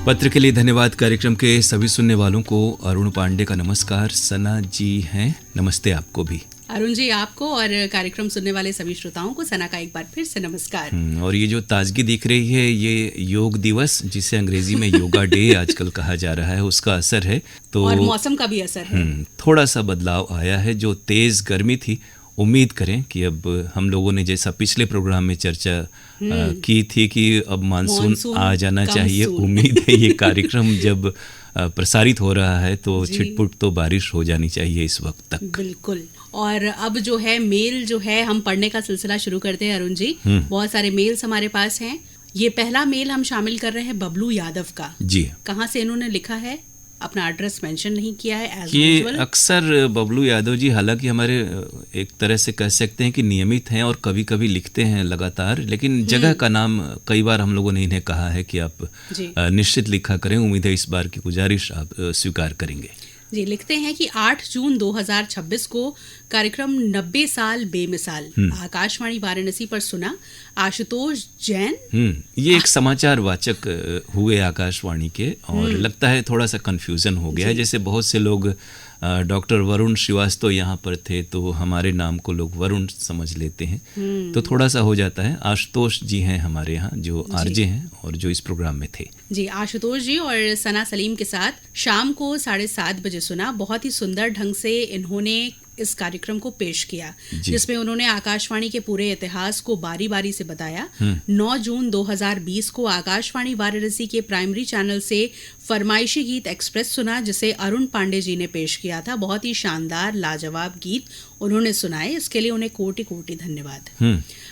पत्र के लिए धन्यवाद। कार्यक्रम के सभी सुनने वालों को अरुण पांडे का नमस्कार। सना जी हैं, नमस्ते आपको भी। अरुण जी आपको और कार्यक्रम सुनने वाले सभी श्रोताओं को सना का एक बार फिर से नमस्कार। और ये जो ताजगी दिख रही है, ये योग दिवस, जिसे अंग्रेजी में योगा डे आजकल कहा जा रहा है, उसका असर है। तो और मौसम का भी असर है। थोड़ा सा बदलाव आया है। जो तेज गर्मी थी, उम्मीद करें कि अब हम लोगों ने जैसा पिछले प्रोग्राम में चर्चा की थी कि अब मानसून आ जाना चाहिए। उम्मीद है ये कार्यक्रम जब प्रसारित हो रहा है तो छिटपुट तो बारिश हो जानी चाहिए इस वक्त तक। बिल्कुल। और अब जो है मेल जो है हम पढ़ने का सिलसिला शुरू करते हैं अरुण जी। बहुत सारे मेल्स हमारे पास हैं। ये पहला मेल हम शामिल कर रहे हैं बबलू यादव का। जी, कहाँ से इन्होंने लिखा है, अपना एड्रेस मेंशन नहीं किया है। ये अक्सर बबलू यादव जी हालांकि हमारे एक तरह से कह सकते हैं कि नियमित हैं और कभी कभी लिखते हैं लगातार, लेकिन जगह का नाम कई बार हम लोगों ने इन्हें कहा है कि आप निश्चित लिखा करें। उम्मीद है इस बार की गुजारिश आप स्वीकार करेंगे। जी, लिखते हैं कि 8 जून 2026 को कार्यक्रम 90 साल बेमिसाल आकाशवाणी वाराणसी पर सुना। आशुतोष जैन ये एक समाचार वाचक हुए आकाशवाणी के, और लगता है थोड़ा सा कंफ्यूजन हो गया है। जैसे बहुत से लोग डॉक्टर वरुण श्रीवास्तव यहाँ पर थे तो हमारे नाम को लोग वरुण समझ लेते हैं, तो थोड़ा सा हो जाता है। आशुतोष जी हैं हमारे यहाँ, जो आरजे हैं और जो इस प्रोग्राम में थे। जी, आशुतोष जी और सना सलीम के साथ शाम को 7:30 बजे सुना। बहुत ही सुंदर ढंग से इन्होंने इस कार्यक्रम को पेश किया, जिसमें उन्होंने आकाशवाणी के पूरे इतिहास को बारी बारी से बताया। 9 जून 2020 को आकाशवाणी वाराणसी के प्राइमरी चैनल से फरमाइशी गीत एक्सप्रेस सुना, जिसे अरुण पांडे जी ने पेश किया था। बहुत ही शानदार लाजवाब गीत उन्होंने सुनाए, इसके लिए उन्हें कोटि कोटि धन्यवाद।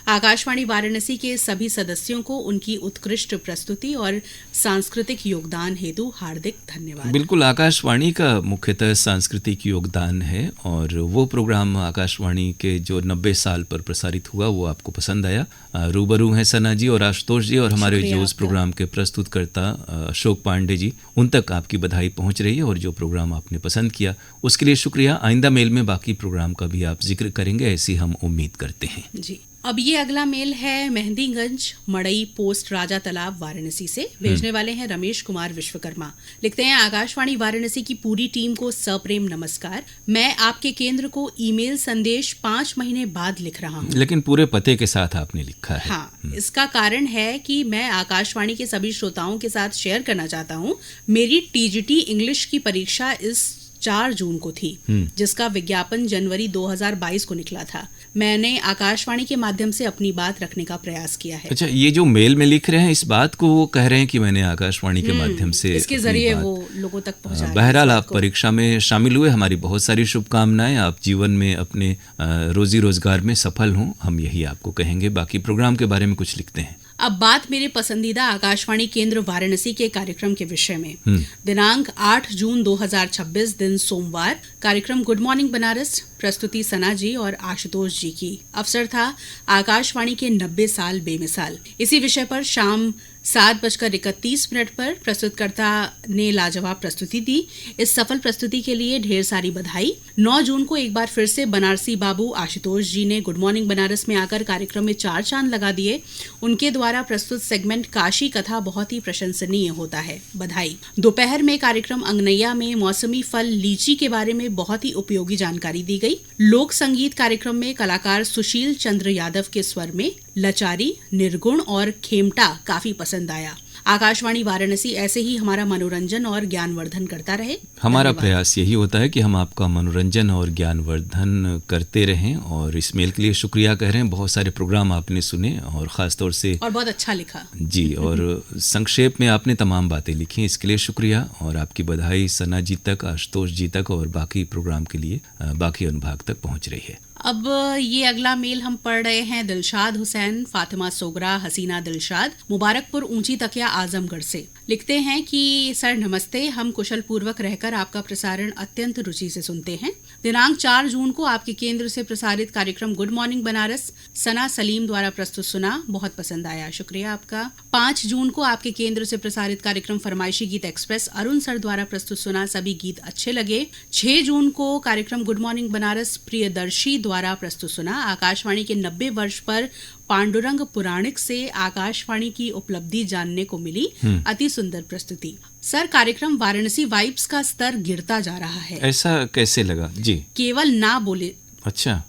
आकाशवाणी वाराणसी के सभी सदस्यों को उनकी उत्कृष्ट प्रस्तुति और सांस्कृतिक योगदान हेतु हार्दिक धन्यवाद। बिल्कुल, आकाशवाणी का मुख्यतः सांस्कृतिक योगदान है, और वो प्रोग्राम आकाशवाणी के जो 90 साल पर प्रसारित हुआ वो आपको पसंद आया। रूबरू हैं सना जी और आशुतोष जी, और हमारे जो उस प्रोग्राम के प्रस्तुतकर्ता अशोक पांडे जी, उन तक आपकी बधाई पहुंच रही है। और जो प्रोग्राम आपने पसंद किया उसके लिए शुक्रिया। आइंदा मेल में बाकी प्रोग्राम का भी आप जिक्र करेंगे, ऐसी हम उम्मीद करते हैं। जी, अब ये अगला मेल है मेहंदीगंज मड़ई पोस्ट राजा तालाब वाराणसी से। भेजने वाले हैं रमेश कुमार विश्वकर्मा। लिखते हैं, आकाशवाणी वाराणसी की पूरी टीम को सप्रेम नमस्कार। मैं आपके केंद्र को ईमेल संदेश 5 महीने बाद लिख रहा हूँ, लेकिन पूरे पते के साथ आपने लिखा है। हाँ, इसका कारण है कि मैं आकाशवाणी के सभी श्रोताओं के साथ शेयर करना चाहता हूँ। मेरी टीजीटी इंग्लिश की परीक्षा इस 4 जून को थी, जिसका विज्ञापन जनवरी 2022 को निकला था। मैंने आकाशवाणी के माध्यम से अपनी बात रखने का प्रयास किया है। अच्छा, ये जो मेल में लिख रहे हैं इस बात को वो कह रहे हैं कि मैंने आकाशवाणी के माध्यम से इसके जरिए वो लोगों तक पहुंचा। बहरहाल आप परीक्षा में शामिल हुए, हमारी बहुत सारी शुभकामनाएं। आप जीवन में अपने रोजी रोजगार में सफल हों, हम यही आपको कहेंगे। बाकी प्रोग्राम के बारे में कुछ लिखते हैं। अब बात मेरे पसंदीदा आकाशवाणी केंद्र वाराणसी के कार्यक्रम के विषय में। दिनांक 8 जून 2026 दिन सोमवार, कार्यक्रम गुड मॉर्निंग बनारस, प्रस्तुति सना जी और आशुतोष जी की। अवसर था आकाशवाणी के 90 साल बेमिसाल। इसी विषय पर शाम 7:31 पर प्रस्तुतकर्ता ने लाजवाब प्रस्तुति दी। इस सफल प्रस्तुति के लिए ढेर सारी बधाई। 9 जून को एक बार फिर से बनारसी बाबू आशुतोष जी ने गुड मॉर्निंग बनारस में आकर कार्यक्रम में 4 चांद लगा दिए। उनके द्वारा प्रस्तुत सेगमेंट काशी कथा बहुत ही प्रशंसनीय होता है, बधाई। दोपहर में कार्यक्रम अंगनैया में मौसमी फल लीची के बारे में बहुत ही उपयोगी जानकारी दी गई। लोक संगीत कार्यक्रम में कलाकार सुशील चंद्र यादव के स्वर में लचारी, निर्गुण और खेमटा काफी पसंद आया। आकाशवाणी वाराणसी ऐसे ही हमारा मनोरंजन और ज्ञानवर्धन करता रहे। हमारा प्रयास यही होता है कि हम आपका मनोरंजन और ज्ञानवर्धन करते रहें, और इस मेल के लिए शुक्रिया कह रहे हैं। बहुत सारे प्रोग्राम आपने सुने और खासतौर से और बहुत अच्छा लिखा जी, और संक्षेप में आपने तमाम बातें लिखी, इसके लिए शुक्रिया। और आपकी बधाई सना जी तक, आशुतोष जी तक और बाकी प्रोग्राम के लिए बाकी अनुभाग तक पहुंच रही है। अब ये अगला मेल हम पढ़ रहे हैं दिलशाद हुसैन, फातिमा सोगरा, हसीना दिलशाद, मुबारकपुर ऊंची तकिया आजमगढ़ से। लिखते हैं कि सर नमस्ते, हम कुशल पूर्वक रहकर आपका प्रसारण अत्यंत रुचि से सुनते हैं। दिनांक 4 जून को आपके केंद्र से प्रसारित कार्यक्रम गुड मॉर्निंग बनारस सना सलीम द्वारा प्रस्तुत सुना, बहुत पसंद आया, शुक्रिया आपका। 5 जून को आपके केंद्र से प्रसारित कार्यक्रम फरमाइशी गीत एक्सप्रेस अरुण सर द्वारा प्रस्तुत सुना, सभी गीत अच्छे लगे। 6 जून को कार्यक्रम गुड मॉर्निंग बनारस प्रियदर्शी द्वारा प्रस्तुत सुना। आकाशवाणी के 90 वर्ष पर पांडुरंग पुराणिक से आकाशवाणी की उपलब्धि जानने को मिली। अति सुंदर प्रस्तुति। सर, कार्यक्रम वाराणसी वाइब्स का स्तर गिरता जा रहा है। ऐसा कैसे लगा जी? केवल ना बोले। अच्छा,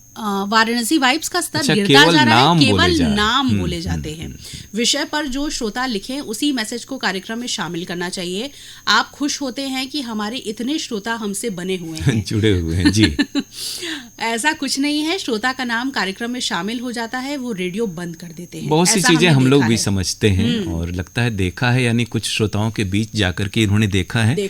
वाराणसी वाइब्स का स्तर गिरता जा रहा है, केवल नाम बोले जाते हैं। विषय पर जो श्रोता लिखें उसी मैसेज को कार्यक्रम में शामिल करना चाहिए। आप खुश होते हैं कि हमारे इतने श्रोता हमसे बने हुए हैं, जुड़े हुए हैं जी। ऐसा कुछ नहीं है, श्रोता का नाम कार्यक्रम में शामिल हो जाता है, वो रेडियो बंद कर देते हैं। बहुत सी चीजें हम लोग भी समझते हैं और लगता है देखा है, यानी कुछ श्रोताओं के बीच जाकर के इन्होंने देखा है।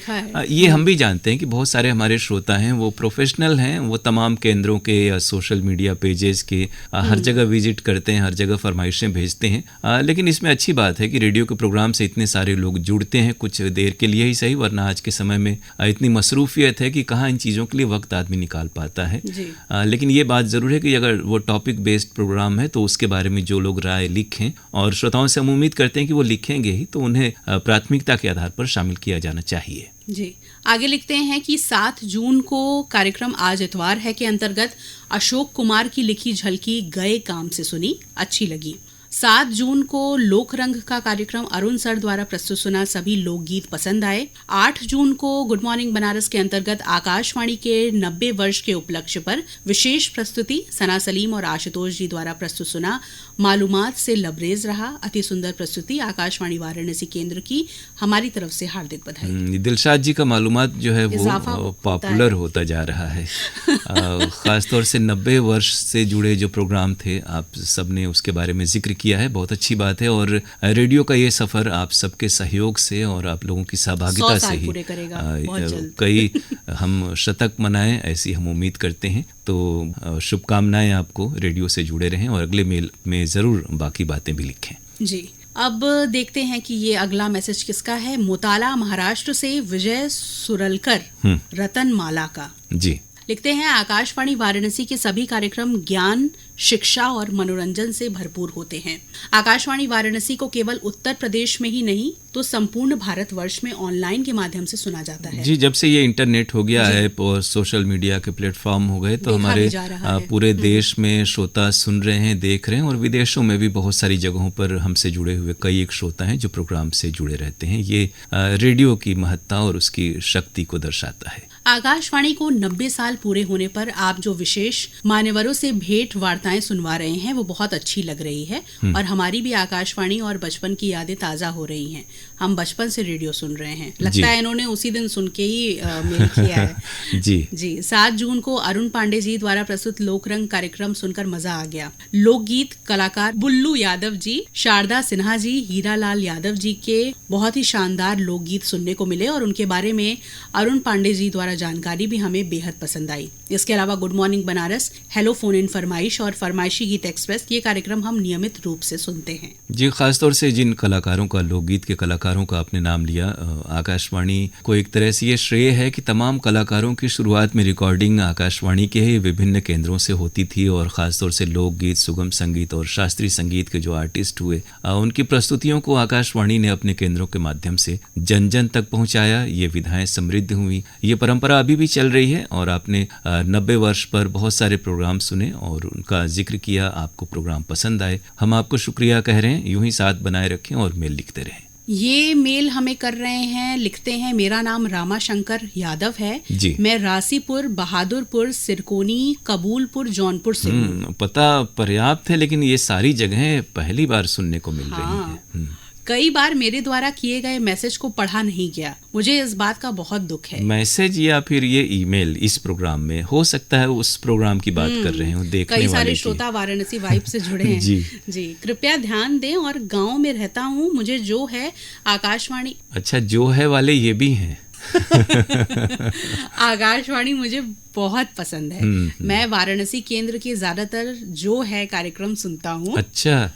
ये हम भी जानते हैं कि बहुत सारे हमारे श्रोता हैं वो प्रोफेशनल हैं, वो तमाम केंद्रों के या सोशल मीडिया पेजेस के हर जगह विजिट करते हैं, हर जगह फरमाइशें भेजते हैं। लेकिन इसमें अच्छी बात है कि रेडियो के प्रोग्राम से इतने सारे लोग जुड़ते हैं, कुछ देर के लिए ही सही, वरना आज के समय में इतनी मसरूफियत है कि कहाँ इन चीज़ों के लिए वक्त आदमी निकाल पाता है। लेकिन ये बात ज़रूर है कि अगर वो टॉपिक बेस्ड प्रोग्राम है तो उसके बारे में जो लोग राय लिखें, और श्रोताओं से हम उम्मीद करते हैं कि वो लिखेंगे ही, तो उन्हें प्राथमिकता के आधार पर शामिल किया जाना चाहिए। जी, आगे लिखते हैं कि 7 जून को कार्यक्रम आज इतवार है के अंतर्गत अशोक कुमार की लिखी झलकी गए काम से सुनी, अच्छी लगी। 7 जून को लोक रंग का कार्यक्रम अरुण सर द्वारा प्रस्तुत सुना, सभी लोकगीत पसंद आए। 8 जून को गुड मॉर्निंग बनारस के अंतर्गत आकाशवाणी के 90 वर्ष के उपलक्ष्य पर विशेष प्रस्तुति सना सलीम और आशुतोष जी द्वारा प्रस्तुत सुना, मालूमात से लबरेज रहा। अति सुंदर प्रस्तुति आकाशवाणी वाराणसी केंद्र की हमारी तरफ से हार्दिक बधाई। दिलशाद जी का मालूमात जो है वो पॉपुलर होता जा रहा है। खासतौर से 90 वर्ष से जुड़े जो प्रोग्राम थे, आप सबने उसके बारे में जिक्र किया है, बहुत अच्छी बात है। और रेडियो का ये सफर आप सबके सहयोग से और आप लोगों की सहभागिता से ही कई हम शतक मनाएं, ऐसी हम उम्मीद करते हैं। तो शुभकामनाएं आपको, रेडियो से जुड़े रहें और अगले मेल में जरूर बाकी बातें भी लिखें जी। अब देखते हैं कि ये अगला मैसेज किसका है। मोताला महाराष्ट्र से विजय सुरलकर रतन माला का जी लिखते हैं, आकाशवाणी वाराणसी के सभी कार्यक्रम ज्ञान, शिक्षा और मनोरंजन से भरपूर होते हैं। आकाशवाणी वाराणसी को केवल उत्तर प्रदेश में ही नहीं तो संपूर्ण भारतवर्ष में ऑनलाइन के माध्यम से सुना जाता है। जी, जब से ये इंटरनेट हो गया है और सोशल मीडिया के प्लेटफॉर्म हो गए, तो हमारे पूरे देश में श्रोता सुन रहे हैं, देख रहे हैं, और विदेशों में भी बहुत सारी जगहों पर हमसे जुड़े हुए कई एक श्रोता हैं जो प्रोग्राम से जुड़े रहते हैं। ये रेडियो की महत्ता और उसकी शक्ति को दर्शाता है। आकाशवाणी को 90 साल पूरे होने पर आप जो विशेष मान्यवरों से भेंट वार्ताएं सुनवा रहे हैं वो बहुत अच्छी लग रही है, और हमारी भी आकाशवाणी और बचपन की यादें ताजा हो रही हैं। हम बचपन से रेडियो सुन रहे हैं, लगता है इन्होंने उसी दिन सुन के ही मेल किया है। जी। 7 जून को अरुण पांडे जी द्वारा प्रस्तुत लोकरंग कार्यक्रम सुनकर मजा आ गया। लोकगीत कलाकार बुल्लू यादव जी, शारदा सिन्हा जी, हीरालाल यादव जी के बहुत ही शानदार लोकगीत सुनने को मिले, और उनके बारे में अरुण पांडे जी द्वारा जानकारी भी हमें बेहद पसंद आई। इसके अलावा good morning Banaras, hello phone in फरमाइश और फरमाइशी गीत एक्सप्रेस, ये कार्यक्रम हम नियमित रूप से सुनते हैं। जी, खासतौर से जिन कलाकारों का, लोकगीत के कलाकारों का आपने नाम लिया, आकाशवाणी को एक तरह से ये श्रेय है कि तमाम कलाकारों की शुरुआत में रिकॉर्डिंग आकाशवाणी के ही विभिन्न केंद्रों से होती थी, और खासतौर से लोकगीत, सुगम संगीत और शास्त्रीय संगीत के जो आर्टिस्ट हुए, उनकी प्रस्तुतियों को आकाशवाणी ने अपने केंद्रों के माध्यम से जन जन तक पहुंचाया। ये विधाएं समृद्ध हुई, ये परंपरा अभी भी चल रही है, और आपने 90 वर्ष पर बहुत सारे प्रोग्राम सुने और उनका जिक्र किया, आपको प्रोग्राम पसंद आए। हम आपको शुक्रिया कह रहे हैं, यूं ही साथ बनाए रखें और मेल लिखते रहें। ये मेल हमें कर रहे हैं, लिखते हैं, मेरा नाम रामा शंकर यादव है जी। मैं रासीपुर, बहादुरपुर, सिरकोनी, कबूलपुर, जौनपुर से हूँ। पता पर्याप्त है, लेकिन ये सारी जगहें पहली बार सुनने को मिल रही हैं। कई बार मेरे द्वारा किए गए मैसेज को पढ़ा नहीं गया, मुझे इस बात का बहुत दुख है। मैसेज या फिर ये ईमेल इस प्रोग्राम में हो सकता है उस प्रोग्राम की बात कर रहे हो, देखने वाले कई सारे श्रोता वाराणसी वाइब से जुड़े हैं। जी, कृपया ध्यान दें, और गांव में रहता हूँ, मुझे जो है आकाशवाणी। अच्छा, जो है वाले ये भी हैं। आकाशवाणी मुझे बहुत पसंद है। मैं वाराणसी केंद्र के ज्यादातर जो है कार्यक्रम सुनता हूँ। अच्छा।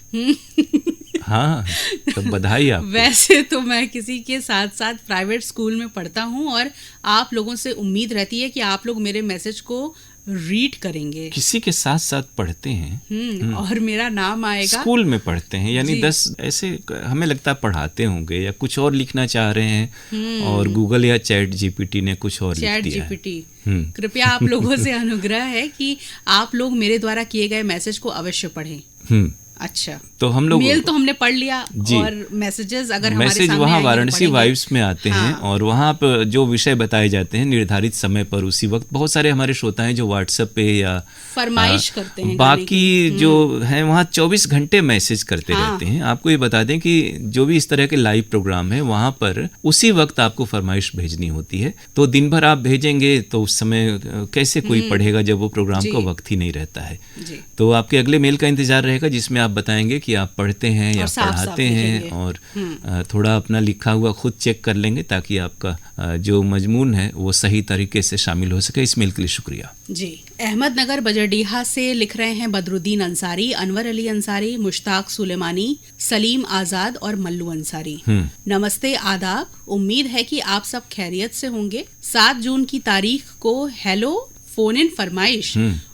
हाँ, तो बधाई आपको। वैसे तो मैं किसी के साथ साथ प्राइवेट स्कूल में पढ़ता हूँ, और आप लोगों से उम्मीद रहती है कि आप लोग मेरे मैसेज को रीड करेंगे। किसी के साथ साथ पढ़ते हैं और मेरा नाम आएगा। स्कूल में पढ़ते हैं, यानी 10 ऐसे हमें लगता है पढ़ाते होंगे, या कुछ और लिखना चाह रहे हैं और गूगल या चैट जीपीटी ने कुछ और लिख दिया है। कृपया आप लोगों से अनुग्रह है कि आप लोग मेरे द्वारा किए गए मैसेज को अवश्य पढ़ें। अच्छा, तो हम लोग मेल तो हमने पढ़ लिया जी, और मैसेजेस अगर हमारे मैसेज सामने वहाँ आएंगे तो वाराणसी पढ़ेंगे। वाइब्स में आते हैं और वहाँ पर जो विषय बताए जाते हैं निर्धारित समय पर उसी वक्त बहुत सारे हमारे श्रोता हैं जो व्हाट्सएप पे या फरमाइश करते हैं गाने बाकी जो हैं वहाँ 24 घंटे मैसेज करते रहते हैं। आपको ये बता दें कि जो भी इस तरह के लाइव प्रोग्राम है वहाँ पर उसी वक्त आपको फरमाइश भेजनी होती है, तो दिन भर आप भेजेंगे तो उस समय कैसे कोई पढ़ेगा जब वो प्रोग्राम का वक्त ही नहीं रहता है। तो आपके अगले मेल का इंतजार रहेगा जिसमें आप बताएंगे कि आप पढ़ते हैं या पढ़ाते हैं और थोड़ा अपना लिखा हुआ खुद चेक कर लेंगे ताकि आपका जो मजमून है वो सही तरीके से शामिल हो सके। इस मेल के लिए शुक्रिया जी। अहमदनगर बजरडीहा से लिख रहे हैं बदरुद्दीन अंसारी, अनवर अली अंसारी, मुश्ताक सुलेमानी, सलीम आजाद और मल्लू अंसारी। नमस्ते, आदाब। उम्मीद है कि आप सब खैरियत से होंगे। 7 जून की तारीख को हेलो फोन इन फरमाइश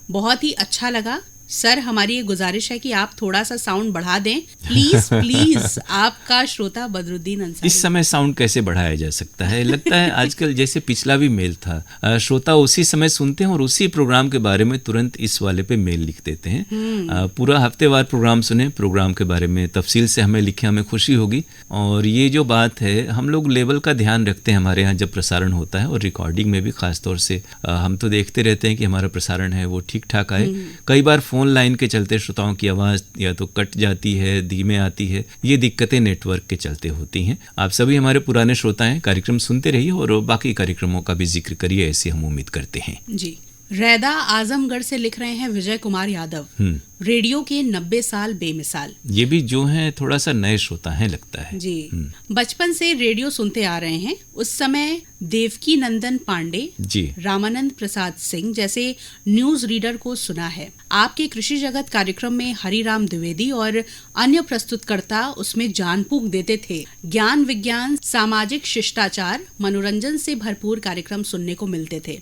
बहुत ही अच्छा लगा। सर, हमारी ये गुजारिश है कि आप थोड़ा सा साउंड बढ़ा दें प्लीज प्लीज। आपका श्रोता बदरुद्दीन अंसारी। इस समय साउंड कैसे बढ़ाया जा सकता है? लगता है आजकल जैसे पिछला भी मेल था, श्रोता उसी समय सुनते हैं और उसी प्रोग्राम के बारे में तुरंत इस वाले पे मेल लिख देते हैं। पूरा हफ्तेवार प्रोग्राम सुने, प्रोग्राम के बारे में तफसील से हमें लिखे, हमें खुशी होगी। और ये जो बात है, हम लोग लेवल का ध्यान रखते हैं हमारे यहाँ जब प्रसारण होता है और रिकॉर्डिंग में भी खासतौर से हम तो देखते रहते हैं कि हमारा प्रसारण है वो ठीक ठाक आए। कई बार फोन लाइन के चलते श्रोताओं की आवाज या तो कट जाती है, धीमे आती है, ये दिक्कतें नेटवर्क के चलते होती हैं। आप सभी हमारे पुराने श्रोता हैं, कार्यक्रम सुनते रहिए और बाकी कार्यक्रमों का भी जिक्र करिए, ऐसे हम उम्मीद करते हैं। जी। रैदा आजमगढ़ से लिख रहे हैं विजय कुमार यादव, रेडियो के 90 साल बेमिसाल। ये भी जो है थोड़ा सा नए श्रोता हैं लगता है जी। बचपन से रेडियो सुनते आ रहे हैं। उस समय देवकी नंदन पांडे जी, रामानंद प्रसाद सिंह जैसे न्यूज रीडर को सुना है। आपके कृषि जगत कार्यक्रम में हरिराम द्विवेदी और अन्य प्रस्तुतकर्ता उसमें जान फूंक देते थे। ज्ञान विज्ञान, सामाजिक शिष्टाचार, मनोरंजन से भरपूर कार्यक्रम सुनने को मिलते थे।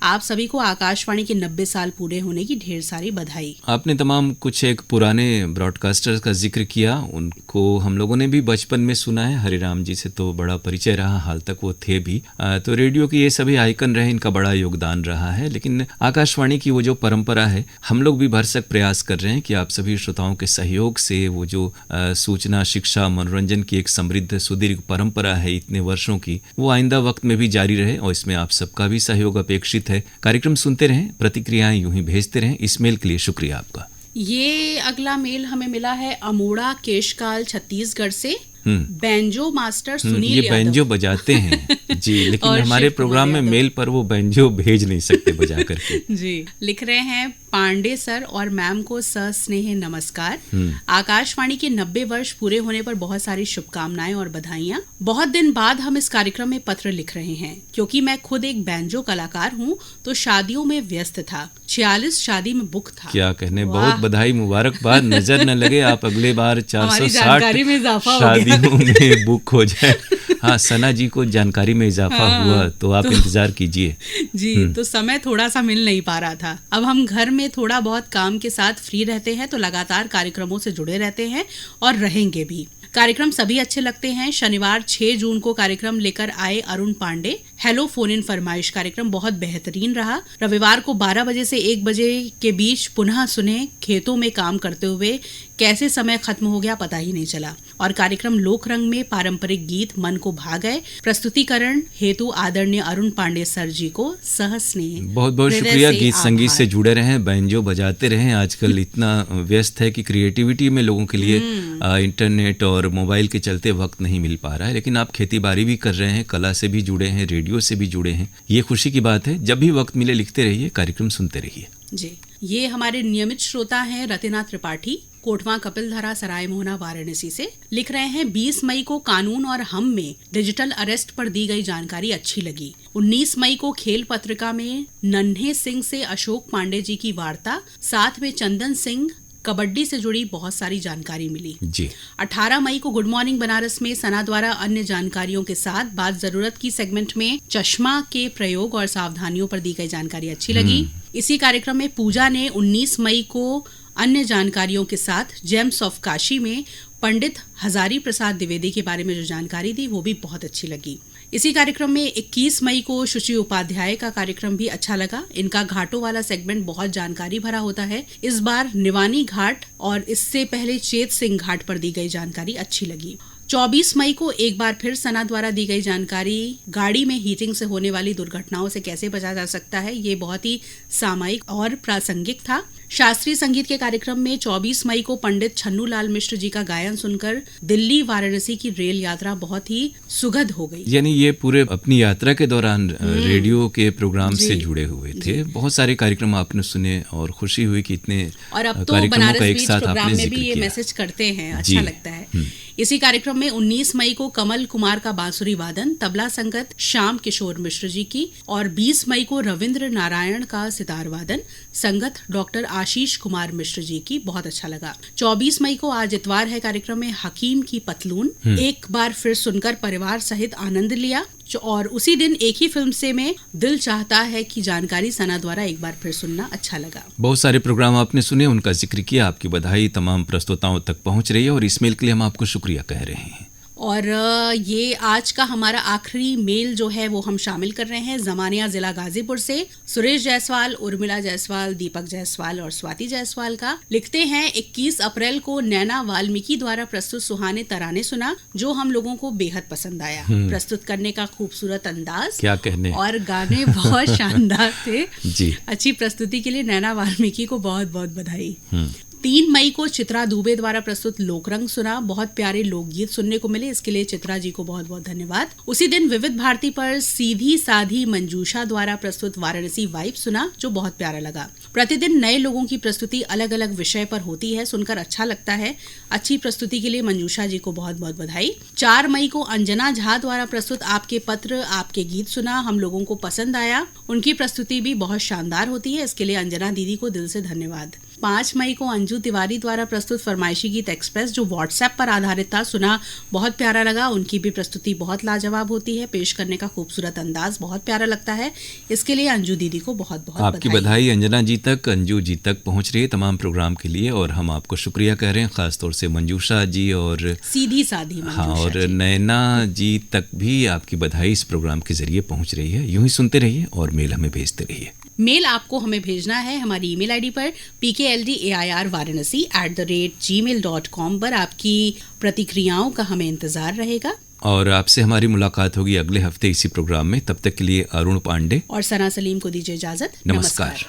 आप सभी को आकाशवाणी के 90 साल पूरे होने की ढेर सारी बधाई। आपने तमाम कुछ एक पुराने ब्रॉडकास्टर्स का जिक्र किया, उनको हम लोगों ने भी बचपन में सुना है। हरिराम जी से तो बड़ा परिचय रहा, हाल तक वो थे भी। तो रेडियो की ये सभी आइकन रहे, इनका बड़ा योगदान रहा है। लेकिन आकाशवाणी की वो जो परंपरा है, हम लोग भी भरसक प्रयास कर रहे हैं कि आप सभी श्रोताओं के सहयोग से वो जो सूचना, शिक्षा, मनोरंजन की एक समृद्ध सुदीर्घ परंपरा है इतने वर्षों की, वो आइंदा वक्त में भी जारी रहे और इसमें आप सबका भी सहयोग अपेक्षित है। कार्यक्रम सुनते रहें, प्रतिक्रियाएं यूं ही भेजते रहें। इस मेल के लिए शुक्रिया आपका। ये अगला मेल हमें मिला है अमोड़ा केशकाल छत्तीसगढ़ से। बैंजो मास्टर सुनील ये बैंजो बजाते हैं जी, लेकिन हमारे प्रोग्राम में मेल पर वो बैंजो भेज नहीं सकते बजा करके। जी। लिख रहे हैं पांडे सर और मैम को सस्नेह नमस्कार। आकाशवाणी के 90 वर्ष पूरे होने पर बहुत सारी शुभकामनाएं और बधाइयां। बहुत दिन बाद हम इस कार्यक्रम में पत्र लिख रहे हैं क्योंकि मैं खुद एक बैंजो कलाकार हूँ तो शादियों में व्यस्त था। 46 शादी में बुक था। क्या कहने, बहुत बधाई, मुबारकबाद। नजर न लगे आप अगले बार 460 शादियों में बुक हो जाए। हाँ, सना जी को जानकारी में इजाफा हुआ तो आप इंतजार कीजिए जी। तो समय थोड़ा सा मिल नहीं पा रहा था। अब हम घर में थोड़ा बहुत काम के साथ फ्री रहते हैं तो लगातार कार्यक्रमों से जुड़े रहते हैं और रहेंगे भी। कार्यक्रम सभी अच्छे लगते हैं। शनिवार 6 जून को कार्यक्रम लेकर आए Arun Pandey. Hello phone in फरमाइश कार्यक्रम बहुत बेहतरीन रहा। रविवार को 12 बजे से 1 बजे के बीच पुनः सुने। खेतों में काम करते हुए कैसे समय खत्म हो गया पता ही नहीं चला। और कार्यक्रम लोक रंग में पारंपरिक गीत मन को भा गए। प्रस्तुतिकरण हेतु आदरणीय अरुण पांडे सर जी को सहस्नेह। बहुत बहुत शुक्रिया। गीत संगीत से जुड़े रहें, बैंजो बजाते रहें। आजकल इतना व्यस्त है कि क्रिएटिविटी में लोगों के लिए इंटरनेट और मोबाइल के चलते वक्त नहीं मिल पा रहा है, लेकिन आप खेती बाड़ी भी कर रहे हैं, कला से भी जुड़े हैं, रेडियो से भी जुड़े हैं। ये खुशी की बात है। जब भी वक्त मिले लिखते रहिए, कार्यक्रम सुनते रहिए जी। ये हमारे नियमित श्रोता हैं रतिना त्रिपाठी, कोटवा कपिलधरा, सराय मोहना, वाराणसी से। लिख रहे हैं 20 मई को कानून और हम में डिजिटल अरेस्ट पर दी गई जानकारी अच्छी लगी। 19 मई को खेल पत्रिका में नन्हे सिंह से अशोक पांडे जी की वार्ता, साथ में चंदन सिंह कबड्डी से जुड़ी बहुत सारी जानकारी मिली जी। 18 मई को गुड मॉर्निंग बनारस में सना द्वारा अन्य जानकारियों के साथ बात जरूरत की सेगमेंट में चश्मा के प्रयोग और सावधानियों पर दी गई जानकारी अच्छी लगी। इसी कार्यक्रम में पूजा ने 19 मई को अन्य जानकारियों के साथ जेम्स ऑफ काशी में पंडित हजारी प्रसाद द्विवेदी के बारे में जो जानकारी दी वो भी बहुत अच्छी लगी। इसी कार्यक्रम में 21 मई को सुश्री उपाध्याय का कार्यक्रम भी अच्छा लगा। इनका घाटों वाला सेगमेंट बहुत जानकारी भरा होता है। इस बार निवानी घाट और इससे पहले चेत सिंह घाट पर दी गई जानकारी अच्छी लगी। 24 मई को एक बार फिर सना द्वारा दी गई जानकारी गाड़ी में हीटिंग से होने वाली दुर्घटनाओं से कैसे बचा जा सकता है, ये बहुत ही सामयिक और प्रासंगिक था। शास्त्रीय संगीत के कार्यक्रम में 24 मई को पंडित छन्नू लाल मिश्र जी का गायन सुनकर दिल्ली वाराणसी की रेल यात्रा बहुत ही सुखद हो गई। यानी ये पूरे अपनी यात्रा के दौरान रेडियो के प्रोग्राम से जुड़े हुए थे। बहुत सारे कार्यक्रम आपने सुने और खुशी हुई कि इतने और अब तो कार्यक्रमों बनारस का एक बीच साथ प्रोग्राम आपने में भी जिक्र ये किया। मैसेज करते हैं, अच्छा लगता है। इसी कार्यक्रम में 19 मई को कमल कुमार का बांसुरी वादन, तबला संगत श्याम किशोर मिश्र जी की, और 20 मई को रविंद्र नारायण का सितार वादन, संगत डॉक्टर आशीष कुमार मिश्र जी की, बहुत अच्छा लगा। 24 मई को आज इतवार है, कार्यक्रम में हकीम की पतलून एक बार फिर सुनकर परिवार सहित आनंद लिया। और उसी दिन एक ही फिल्म से में दिल चाहता है की जानकारी सना द्वारा एक बार फिर सुनना अच्छा लगा। बहुत सारे प्रोग्राम आपने सुने, उनका जिक्र किया। आपकी बधाई तमाम प्रस्तोताओं तक पहुंच रही है और इस मेल के लिए हम आपको शुक्रिया कह रहे हैं। और ये आज का हमारा आखिरी मेल जो है वो हम शामिल कर रहे हैं जमानिया जिला गाजीपुर से। सुरेश जायसवाल, उर्मिला जायसवाल, दीपक जायसवाल और स्वाति जायसवाल का लिखते हैं, 21 अप्रैल को नैना वाल्मीकि द्वारा प्रस्तुत सुहाने तराने सुना, जो हम लोगों को बेहद पसंद आया। प्रस्तुत करने का खूबसूरत अंदाज, क्या कहने, और गाने बहुत शानदार थे जी। अच्छी प्रस्तुति के लिए नैना वाल्मीकि को बहुत बहुत बधाई। 3 मई को चित्रा दुबे द्वारा प्रस्तुत लोकरंग सुना, बहुत प्यारे लोकगीत सुनने को मिले, इसके लिए चित्रा जी को बहुत बहुत धन्यवाद। उसी दिन विविध भारती पर सीधी साधी मंजूषा द्वारा प्रस्तुत वाराणसी वाइब सुना, जो बहुत प्यारा लगा। प्रतिदिन नए लोगों की प्रस्तुति अलग अलग विषय पर होती है, सुनकर अच्छा लगता है। अच्छी प्रस्तुति के लिए मंजूषा जी को बहुत बहुत बधाई। 4 मई को अंजना झा द्वारा प्रस्तुत आपके पत्र आपके गीत सुना, हम लोगों को पसंद आया। उनकी प्रस्तुति भी बहुत शानदार होती है, इसके लिए अंजना दीदी को दिल से धन्यवाद। 5 मई को अंजू तिवारी द्वारा प्रस्तुत फरमाइशी गीत एक्सप्रेस, जो व्हाट्सएप पर आधारित था, सुना, बहुत प्यारा लगा। उनकी भी प्रस्तुति बहुत लाजवाब होती है, पेश करने का खूबसूरत अंदाज बहुत प्यारा लगता है, इसके लिए अंजू दीदी को बहुत बहुत आपकी बधाई अंजना जी तक, अंजू जी तक पहुंच रही है तमाम प्रोग्राम के लिए, और हम आपको शुक्रिया कह रहे हैं, खासतौर से मंजूषा जी और सीधी साधी मंजूषा और नैना जी तक भी आपकी बधाई इस प्रोग्राम के जरिए पहुंच रही है। यूं ही सुनते रहिए और मेल हमें भेजते रहिए। मेल आपको हमें भेजना है हमारी ईमेल आईडी पर pkldair.varanasi@gmail.com पर। आपकी प्रतिक्रियाओं का हमें इंतजार रहेगा और आपसे हमारी मुलाकात होगी अगले हफ्ते इसी प्रोग्राम में। तब तक के लिए अरुण पांडे और सना सलीम को दीजिए इजाजत। नमस्कार।